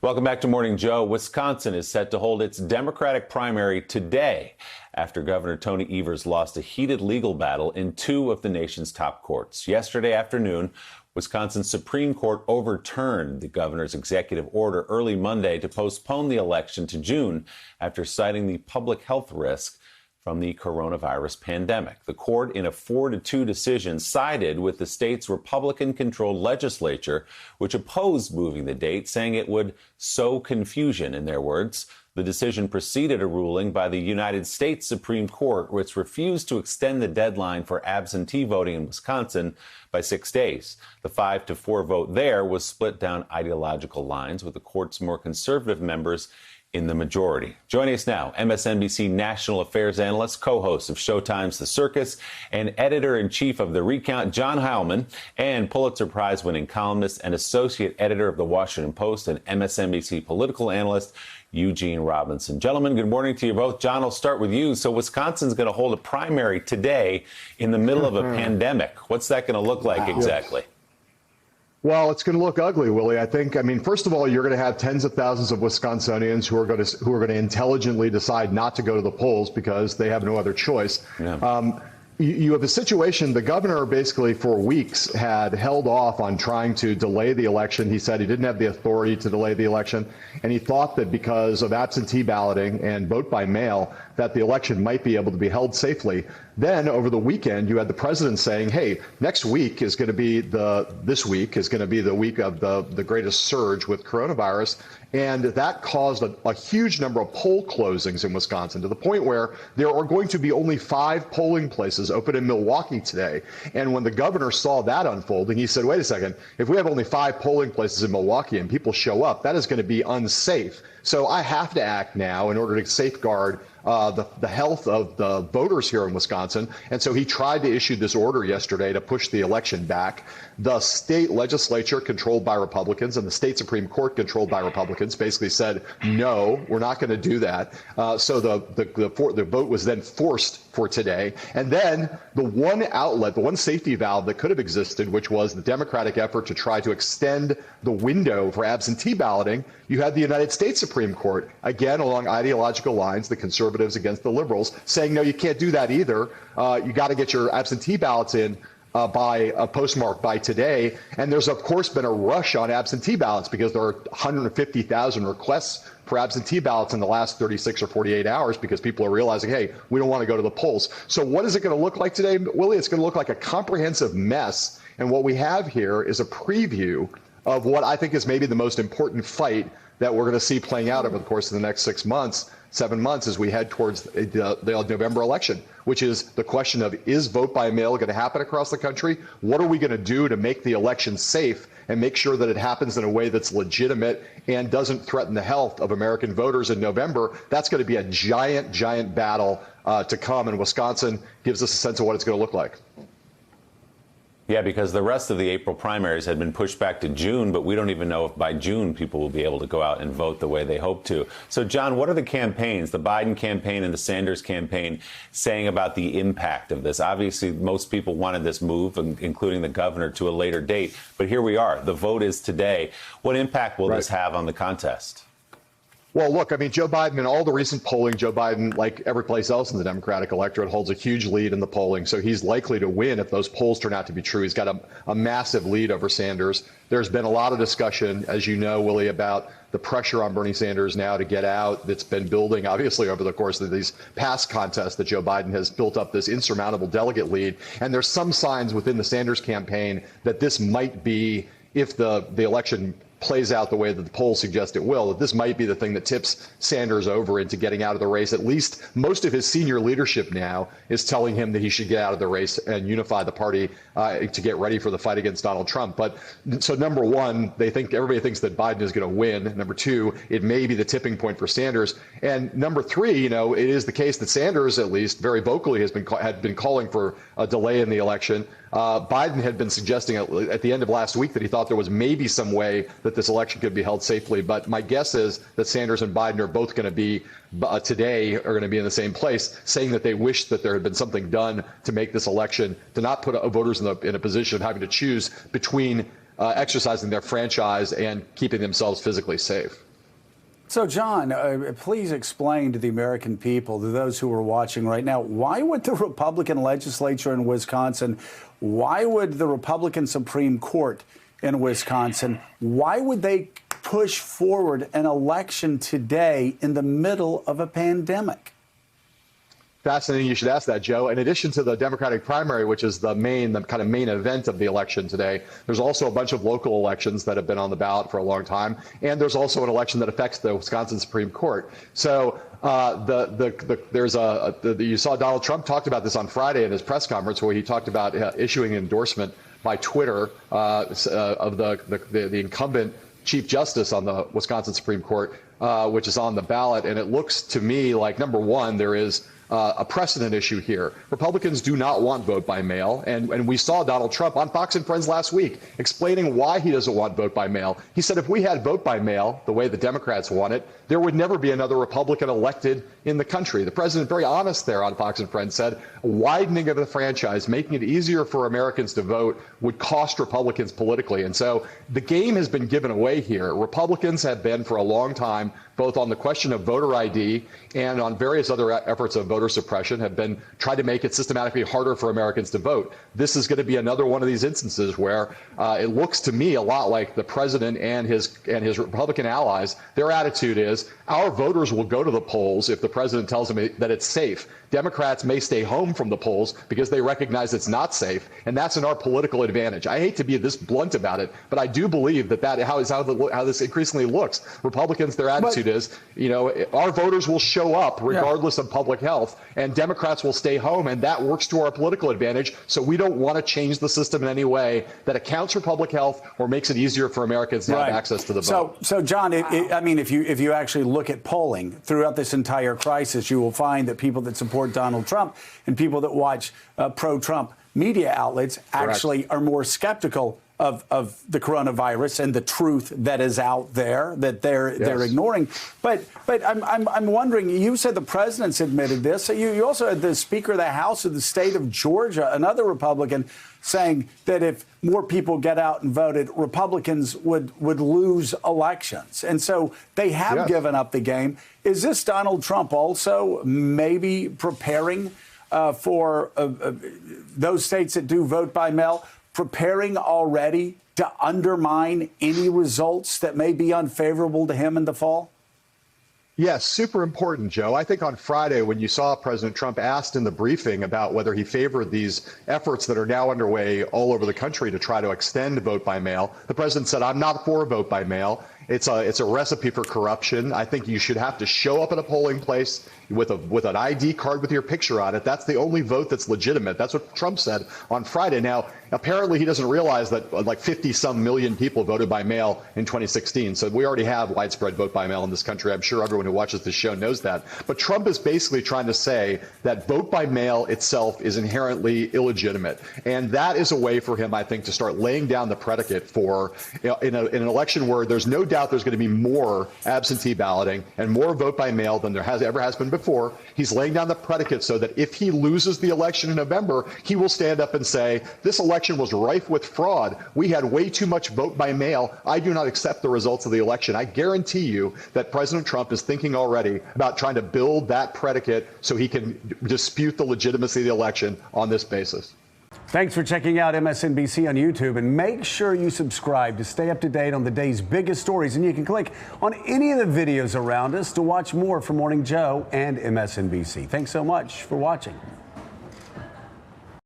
Welcome back to Morning Joe. Wisconsin is set to hold its Democratic primary today after Governor Tony Evers lost a heated legal battle in two of the nation's top courts. Yesterday afternoon, Wisconsin's Supreme Court overturned the governor's executive order early Monday to postpone the election to June after citing the public health risk from the coronavirus pandemic. The court, in a 4-2 decision, sided with the state's Republican-controlled legislature, which opposed moving the date, saying it would sow confusion, in their words. The decision preceded a ruling by the United States Supreme Court, which refused to extend the deadline for absentee voting in Wisconsin by 6 days. The 5-4 vote there was split down ideological lines, with the court's more conservative members in the majority. Joining us now, MSNBC national affairs analyst, co-host of Showtime's The Circus, and editor-in-chief of The Recount, John Heilemann, and Pulitzer Prize-winning columnist and associate editor of The Washington Post and MSNBC political analyst, Eugene Robinson. Gentlemen, good morning to you both. John, I'll start with you. So Wisconsin's going to hold a primary today in the middle of a pandemic. What's that going to look like exactly? Well, it's going to look ugly, Willie. I mean, first of all, you're going to have tens of thousands of Wisconsinians who are going to intelligently decide not to go to the polls because they have no other choice. Yeah. You have a situation, the governor basically for weeks had held off on trying to delay the election. He said he didn't have the authority to delay the election, and he thought that because of absentee balloting and vote by mail, that the election might be able to be held safely. Then over the weekend, you had the president saying, hey, this week is going to be the week of the greatest surge with coronavirus. And that caused a huge number of poll closings in Wisconsin, to the point where there are going to be only 5 polling places open in Milwaukee today. And when the governor saw that unfolding, he said, wait a second, if we have only 5 polling places in Milwaukee and people show up, that is going to be unsafe. So I have to act now in order to safeguard the health of the voters here in Wisconsin. And so he tried to issue this order yesterday to push the election back. The state legislature, controlled by Republicans, and the state Supreme Court, controlled by Republicans, basically said, no, we're not going to do that. So the vote was then forced for today. And then the one outlet, the one safety valve that could have existed, which was the Democratic effort to try to extend the window for absentee balloting, you had the United States Supreme Court, again, along ideological lines, the conservatives against the liberals, saying, no, you can't do that either. You got to get your absentee ballots in by a postmark by today. And there's, of course, been a rush on absentee ballots because there are 150,000 requests for absentee ballots in the last 36 or 48 hours because people are realizing, hey, we don't want to go to the polls. So what is it going to look like today, Willie? It's going to look like a comprehensive mess. And what we have here is a preview of what I think is maybe the most important fight that we're going to see playing out over the course of the next 7 months as we head towards the November election, which is the question of, is vote by mail going to happen across the country? What are we going to do to make the election safe and make sure that it happens in a way that's legitimate and doesn't threaten the health of American voters in November? That's going to be a giant, giant battle to come, and Wisconsin gives us a sense of what it's going to look like. Yeah, because the rest of the April primaries had been pushed back to June, but we don't even know if by June people will be able to go out and vote the way they hope to. So, John, what are the campaigns, the Biden campaign and the Sanders campaign, saying about the impact of this? Obviously, most people wanted this move, including the governor, to a later date. But here we are. The vote is today. What impact will this have on the contest? Well, look, I mean, Joe Biden, in all the recent polling, Joe Biden, like every place else in the Democratic electorate, holds a huge lead in the polling. So he's likely to win if those polls turn out to be true. He's got a massive lead over Sanders. There's been a lot of discussion, as you know, Willie, about the pressure on Bernie Sanders now to get out that's been building, obviously, over the course of these past contests that Joe Biden has built up this insurmountable delegate lead. And there's some signs within the Sanders campaign that this might be, if the election plays out the way that the polls suggest it will, that this might be the thing that tips Sanders over into getting out of the race. At least most of his senior leadership now is telling him that he should get out of the race and unify the party to get ready for the fight against Donald Trump. But so number one, everybody thinks that Biden is going to win. Number two, it may be the tipping point for Sanders. And number three, it is the case that Sanders, at least very vocally, had been calling for a delay in the election. Biden had been suggesting at the end of last week that he thought there was maybe some way that this election could be held safely. But my guess is that Sanders and Biden are both going to be today are going to be in the same place, saying that they wish that there had been something done to make this election, to not put voters in a position of having to choose between exercising their franchise and keeping themselves physically safe. So, John, please explain to the American people, to those who are watching right now, why would the Republican legislature in Wisconsin, why would the Republican Supreme Court in Wisconsin, why would they push forward an election today in the middle of a pandemic? Fascinating. You should ask that, Joe. In addition to the Democratic primary, which is the kind of main event of the election today, there's also a bunch of local elections that have been on the ballot for a long time, and there's also an election that affects the Wisconsin Supreme Court. So you saw Donald Trump talked about this on Friday in his press conference, where he talked about issuing an endorsement by Twitter of the incumbent Chief Justice on the Wisconsin Supreme Court, which is on the ballot. And it looks to me like, number one, there is a precedent issue here. Republicans do not want vote by mail. And we saw Donald Trump on Fox and Friends last week explaining why he doesn't want vote by mail. He said if we had vote by mail the way the Democrats want it, there would never be another Republican elected in the country. The president, very honest there on Fox and Friends, said widening of the franchise, making it easier for Americans to vote, would cost Republicans politically. And so the game has been given away here. Republicans have been for a long time, both on the question of voter ID and on various other efforts of voter suppression, have been tried to make it systematically harder for Americans to vote. This is going to be another one of these instances where it looks to me a lot like the president and his Republican allies. Their attitude is our voters will go to the polls if the president tells them that it's safe. Democrats may stay home from the polls because they recognize it's not safe, and that's in our political advantage. I hate to be this blunt about it, but I do believe that how this increasingly looks. Republicans, their attitude is, our voters will show up regardless of public health, and Democrats will stay home, and that works to our political advantage. So we don't want to change the system in any way that accounts for public health or makes it easier for Americans to have access to the vote. So John, if you actually look at polling throughout this entire crisis, you will find that people that support Donald Trump and people that watch pro-Trump media outlets actually are more skeptical of the coronavirus and the truth that is out there that they're ignoring. But I'm wondering, you said the president's admitted this. You also had the Speaker of the House of the state of Georgia, another Republican, saying that if more people get out and voted, Republicans would lose elections. And so they have given up the game. Is this Donald Trump also maybe preparing for those states that do vote by mail, preparing already to undermine any results that may be unfavorable to him in the fall? Yes, super important, Joe. I think on Friday, when you saw President Trump asked in the briefing about whether he favored these efforts that are now underway all over the country to try to extend vote by mail, the president said, I'm not for vote by mail. It's a recipe for corruption. I think you should have to show up at a polling place with an ID card with your picture on it. That's the only vote that's legitimate. That's what Trump said on Friday. Now, apparently he doesn't realize that like 50-some million people voted by mail in 2016. So we already have widespread vote by mail in this country. I'm sure everyone who watches this show knows that. But Trump is basically trying to say that vote by mail itself is inherently illegitimate. And that is a way for him, I think, to start laying down the predicate for in an election where there's no doubt there's going to be more absentee balloting and more vote by mail than there ever has been before. He's laying down the predicate so that if he loses the election in November, he will stand up and say, this election was rife with fraud. We had way too much vote by mail. I do not accept the results of the election. I guarantee you that President Trump is thinking already about trying to build that predicate so he can dispute the legitimacy of the election on this basis. Thanks for checking out MSNBC on YouTube, and make sure you subscribe to stay up to date on the day's biggest stories. And you can click on any of the videos around us to watch more from Morning Joe and MSNBC. Thanks so much for watching.